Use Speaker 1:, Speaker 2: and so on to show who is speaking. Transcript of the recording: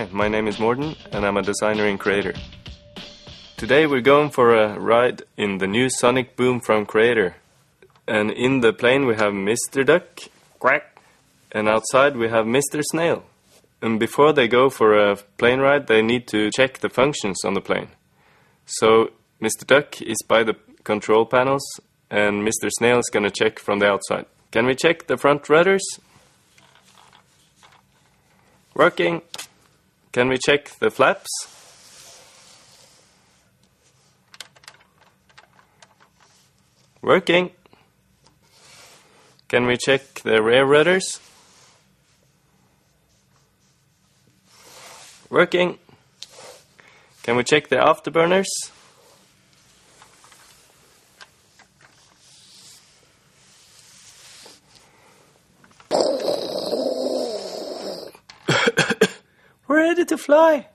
Speaker 1: Hi, my name is Morten and I'm a designer and creator. Today we're going for a ride in the new Sonic Boom from Creator. And in the plane we have Mr. Duck, quack, and outside we have Mr. Snail. And before they go for a plane ride, they need to check the functions on the plane. So Mr. Duck is by the control panels and Mr. Snail is going to check from the outside. Can we check the front rudders? Working. Can we check the flaps? Working. Can we check the rear rudders? Working. Can we check the afterburners? We're ready to fly!